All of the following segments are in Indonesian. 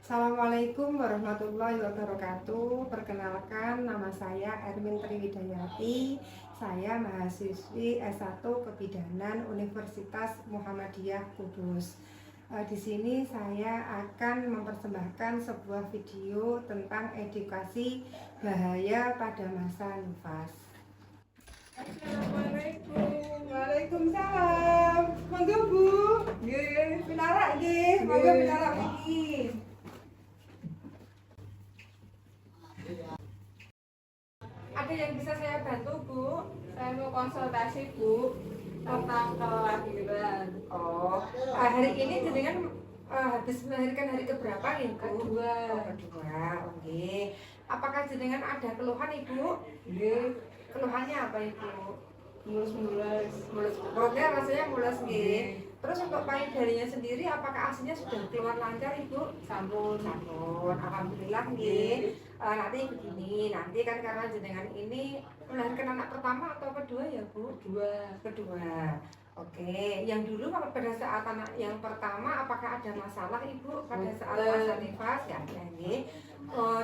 Assalamualaikum warahmatullahi wabarakatuh. Perkenalkan, nama saya Ermin Triwidayati. Saya mahasiswi S1 Kebidanan Universitas Muhammadiyah Kudus. Di sini saya akan mempersembahkan sebuah video tentang edukasi bahaya pada masa nifas. Assalamualaikum. Waalaikumsalam. Monggo Bu. Nggih, pinarak nggih. Monggo pinarak iki. Ada yang bisa saya bantu, Bu? Saya mau konsultasi, Bu, tentang kelahiran. Oh, hari ini jenengan habis melahirkan hari keberapa nih, Bu? Kedua. Oh, kedua. Oke. Apakah jenengan ada keluhan, Ibu? Nggih. Keluhannya apa, Ibu? Mulus-mulus. Mulus. Perutnya rasanya mulus nggih. Terus untuk payudarinya sendiri apakah asinya sudah keluar lancar, Ibu? Sampun. Sampun. Alhamdulillah nggih. Nanti begini, nanti kan karena jenengan ini melahirkan anak pertama atau kedua ya Bu? Kedua. Oke, yang dulu pada saat anak yang pertama apakah ada masalah Ibu pada saat masa nifas? Ya, nggih.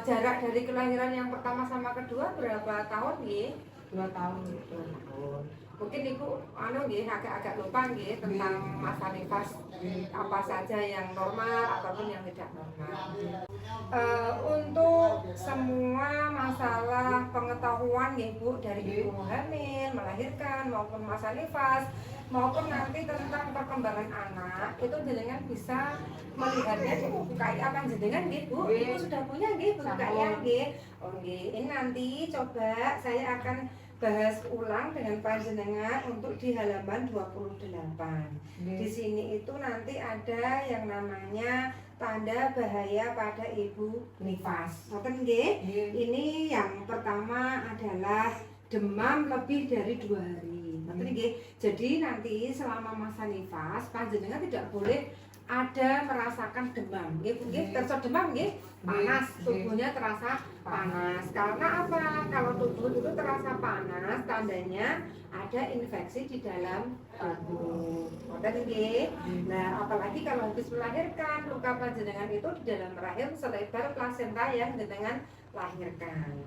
Jarak dari kelahiran yang pertama sama kedua berapa tahun nggih? 2 tahun. 2 tahun. Mungkin Ibu agak-agak lupa nggih tentang masa nifas, apa saja yang normal ataupun yang tidak normal. Untuk semua masalah pengetahuan ya Bu, dari ibu hamil, melahirkan maupun masa nifas maupun nanti tentang perkembangan anak, itu jenengan bisa melihatnya di buku KIA kan jenengan nggih Bu. Ibu sudah punya nggih buku KIA nggih. Oh nggih, ini nanti coba saya akan bahas ulang dengan panjenengan untuk di halaman 28. Di sini itu nanti ada yang namanya tanda bahaya pada ibu nifas. Ngoten nggih? Ini yang pertama adalah demam lebih dari 2 hari. Ngoten nggih. Jadi nanti selama masa nifas panjenengan tidak boleh ada merasakan demam, nggih, terasa demam nggih, panas, tubuhnya terasa panas. Karena apa? Kalau tubuh itu terasa panas, tandanya ada infeksi di dalam tubuh. Ngoten nggih. Nah, apalagi kalau habis melahirkan, luka panjenengan itu di dalam rahim selebar plasenta yang jenengan lahirkan.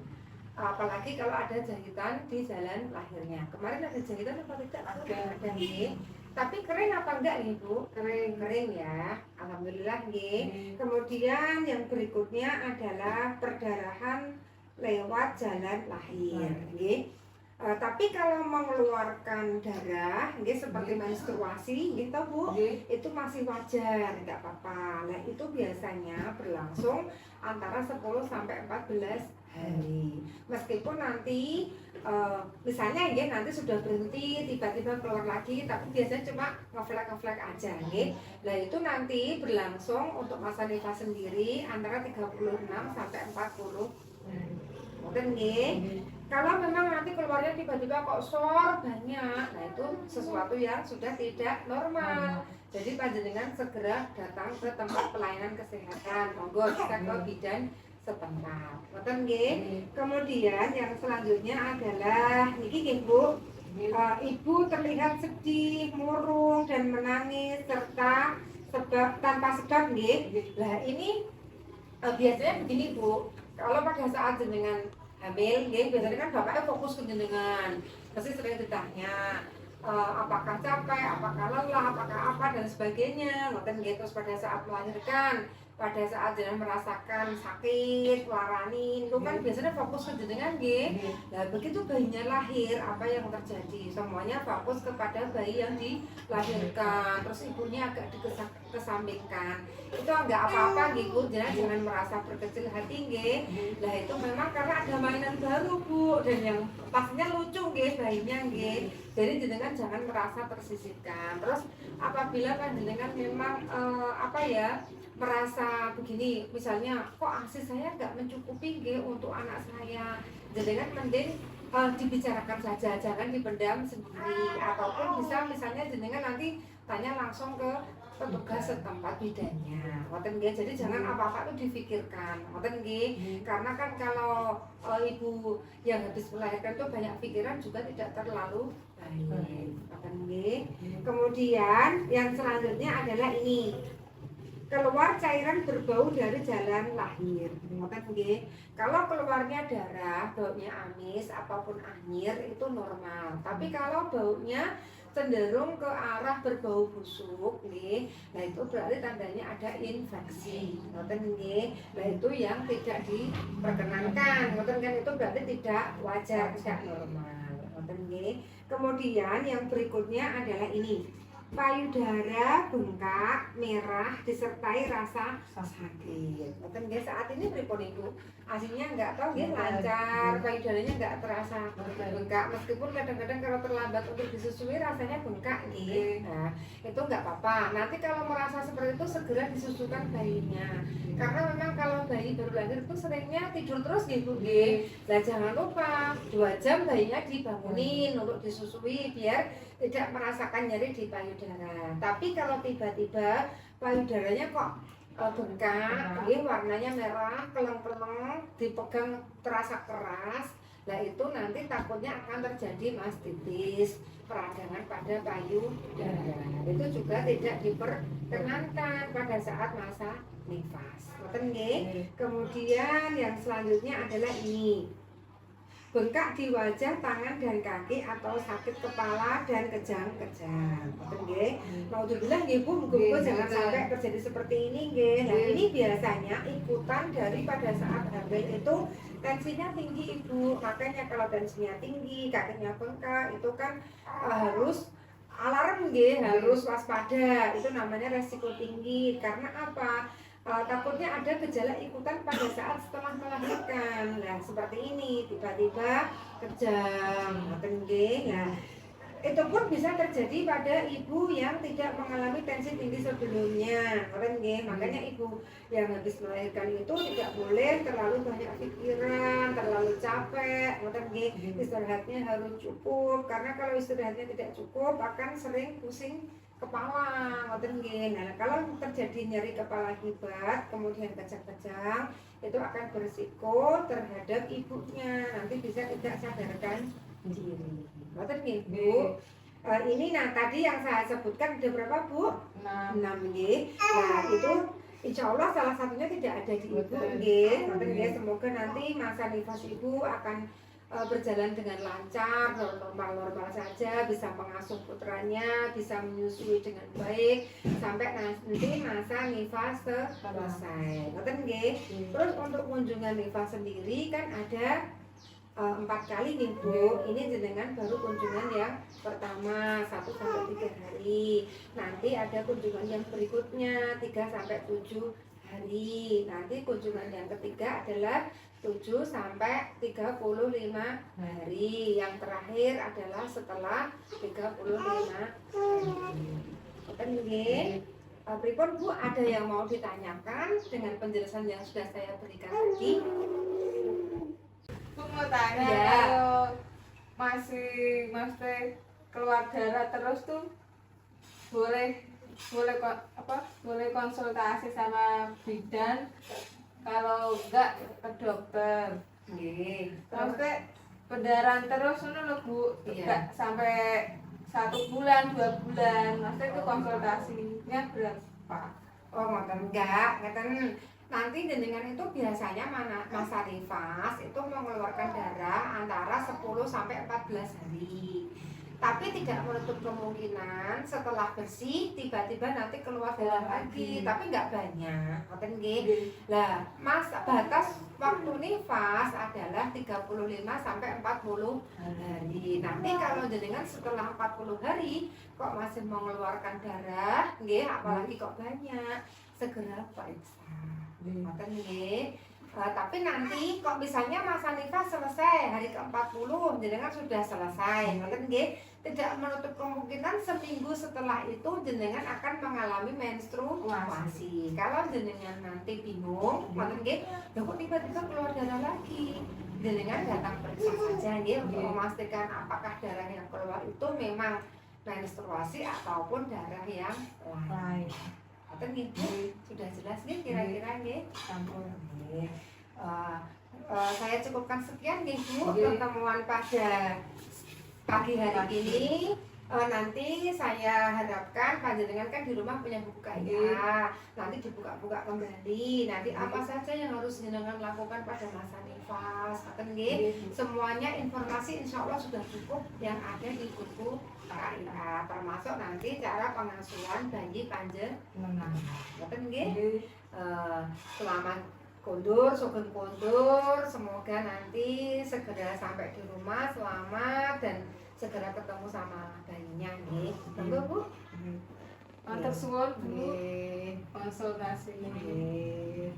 Apalagi kalau ada jahitan di jalan lahirnya. Kemarin ada jahitan apa tidak? Ada nggih. Tapi kering apa enggak nih Bu? Kering ya. Alhamdulillah nggih. Kemudian yang berikutnya adalah perdarahan lewat jalan lahir nggih. Tapi kalau mengeluarkan darah nggih seperti menstruasi gitu Bu, itu masih wajar, enggak apa-apa. Nah, itu biasanya berlangsung antara 10 sampai 14 hari. Meskipun nanti misalnya ya nanti sudah berhenti tiba-tiba keluar lagi, tapi biasanya cuma ngeflek aja nggih. Nah, itu nanti berlangsung untuk masa nifas sendiri antara 36 sampai 40 hari. Mungkin nggih. Kalau memang nanti keluarnya tiba-tiba kok sor banyak, nah itu sesuatu yang sudah tidak normal. Jadi panjenengan segera datang ke tempat pelayanan kesehatan. Monggo kita ke bidan setempat. Ngoten nggih. Kemudian yang selanjutnya adalah niki nggih Bu. Ibu terlihat sedih, murung dan menangis serta tanpa sebab nggih. Nah, ini biasanya begini Bu. Kalau pada saat jenengan hamil, biasanya kan bapaknya fokus ke jenengan, pasti sering ditanya apakah capek, apakah lelah, apakah apa dan sebagainya. Ngoten nggih. Terus pada saat melahirkan, pada saat jenengan merasakan sakit, larani, itu kan biasanya fokus ke jenengan nggih. Nah, begitu bayinya lahir, apa yang terjadi? Semuanya fokus kepada bayi yang dilahirkan. Terus ibunya agak dikesampingkan. Itu enggak apa-apa nggih Bu, jangan merasa berkecil hati nggih. Nah, itu memang karena ada mainan baru Bu, dan yang pastinya lucu nggih bayinya nggih. Jadi jenengan jangan merasa tersisihkan. Terus apabila panjenengan memang merasa begini, misalnya kok ASI saya nggak mencukupi nggih untuk anak saya, jenengan mending dibicarakan saja, jangan dipendam sendiri. Ataupun bisa misalnya jenengan nanti tanya langsung ke petugas setempat bidannya. Ngoten nggih. Jadi jangan apa-apa itu difikirkan. Ngoten nggih. Karena kan kalau ibu yang habis melahirkan itu banyak pikiran juga tidak terlalu baik. Ngoten nggih. Kemudian yang selanjutnya adalah ini. keluar cairan berbau dari jalan lahir. Ngoten nggih. Kalau keluarnya darah, baunya amis apapun anyir itu normal. Tapi kalau baunya cenderung ke arah berbau busuk nggih, nah itu berarti tandanya ada infeksi. Ngoten nggih. Nah itu yang tidak diperkenankan. Ngoten kan, itu berarti tidak wajar, tidak normal. Ngoten nggih. Kemudian yang berikutnya adalah ini. Payudara bengkak, merah, disertai rasa sakit. Ngoten nggih, saat ini pripun Ibu? Aslinya enggak tahu nggih, lancar, payudaranya enggak terasa bengkak, meskipun kadang-kadang kalau terlambat untuk disusui rasanya bengkak nggih. Nah, itu enggak apa-apa. Nanti kalau merasa seperti itu segera disusukan bayinya. Karena memang kalau bayi baru lahir itu seringnya tidur terus nggih Bu nggih. Nah, jangan lupa 2 jam bayinya dibangunin untuk disusui biar tidak merasakan nyeri di payudara. Tapi kalau tiba-tiba payudaranya kok bengkak, warnanya merah, keleng-keleng, dipegang terasa keras, nah itu nanti takutnya akan terjadi mastitis, peradangan pada payudara. Itu juga tidak diperkenankan pada saat masa nifas. Ngoten nggih. Kemudian yang selanjutnya adalah ini. Bengkak di wajah, tangan dan kaki atau sakit kepala dan kejang-kejang. Ngoten nggih. Naudzubillah nggih Bu, muga-muga jangan sampai terjadi seperti ini nggih. Nah, ini biasanya ikutan dari pada saat hamil itu tensinya tinggi Ibu. Makanya kalau tensinya tinggi, kakinya bengkak, itu kan harus alarm nggih, harus waspada. Itu namanya resiko tinggi. Karena apa? Takutnya ada gejala ikutan pada saat setelah melahirkan. Nah, seperti ini tiba-tiba kejang, ngoten nggih. Nah, itu pun bisa terjadi pada ibu yang tidak mengalami tensi tinggi sebelumnya, ngoten nggih. Makanya ibu yang habis melahirkan itu tidak boleh terlalu banyak pikiran, terlalu capek, ngoten nggih. Istirahatnya harus cukup, karena kalau istirahatnya tidak cukup akan sering pusing kepala, ngoten nggih. Nah, kalau terjadi nyeri kepala akibat kemudian kejang-kejang, itu akan berisiko terhadap ibunya, nanti bisa tidak sadarkan diri. Ngoten nggih, Bu. Ini tadi yang saya sebutkan ada berapa, Bu? 6 nggih. Nah, itu insya Allah salah satunya tidak ada di ibu nggih. Ngoten nggih, semoga nanti masa nifas ibu akan berjalan dengan lancar, normal-normal saja, bisa mengasuh putranya, bisa menyusui dengan baik sampai nanti masa nifas selesai. Ngoten nggih. Terus untuk kunjungan nifas sendiri kan ada 4 kali nih Bu. Ini jenengan baru kunjungan yang pertama 1-3 hari. Nanti ada kunjungan yang berikutnya 3-7 hari. Nanti kunjungan yang ketiga adalah 7-35 hari. Yang terakhir adalah setelah 35 hari. Oke nggih. Pripun Bu, ada yang mau ditanyakan dengan penjelasan yang sudah saya berikan tadi? Bu mau tanya Ya. Kalau masih keluar darah terus tuh boleh konsultasi sama bidan, kalau enggak ke dokter. Nggih. Maksudnya pendarahan terus itu loh Bu, Iya. enggak sampai 1 bulan 2 bulan, maksudnya itu konsultasinya berapa? Oh, ngoten enggak, ngeten. Nanti jenengan itu biasanya masa nifas itu mengeluarkan darah antara 10-14 hari. Tapi tidak menutup kemungkinan setelah bersih tiba-tiba nanti keluar darah lagi, tapi enggak banyak. Ngoten nggih. Lah, batas waktu nifas adalah 35-40 hari. Nanti kalau jenengan setelah 40 hari kok masih mengeluarkan darah, nggih, apalagi kok banyak, segera periksa. Ngoten nggih. Tapi nanti kok misalnya masa nifas selesai hari ke-40 jenengan sudah selesai, ngoten nggih, tidak menutup kemungkinan seminggu setelah itu jenengan akan mengalami menstruasi. Kalau jenengan nanti bingung, ngoten nggih, lho kok tiba-tiba keluar darah lagi, jenengan datang periksa saja nggih untuk memastikan apakah darah yang keluar itu memang menstruasi ataupun darah yang lain. Ngoten nggih, sudah jelas nggih kira-kira nggih? Sampun. Saya cukupkan sekian nih Bu pertemuan pada pagi hari ini. Nanti saya harapkan panjenengan kan di rumah punya buku ya. Nanti dibuka-buka kembali. Nanti apa saja yang harus jenengan lakukan pada masa nifas. Ngoten nggih. Semuanya informasi insya Allah sudah cukup yang ada di buku KIA, termasuk nanti cara pengasuhan bayi panjenengan. Ngoten nggih. Selamat kondur, sugeng kondur. Semoga nanti segera sampai di rumah selamat dan segera ketemu sama bayinya nggih. Monggo Bu. Matur suwun Bu Nggih. konsultasinya. Nggih.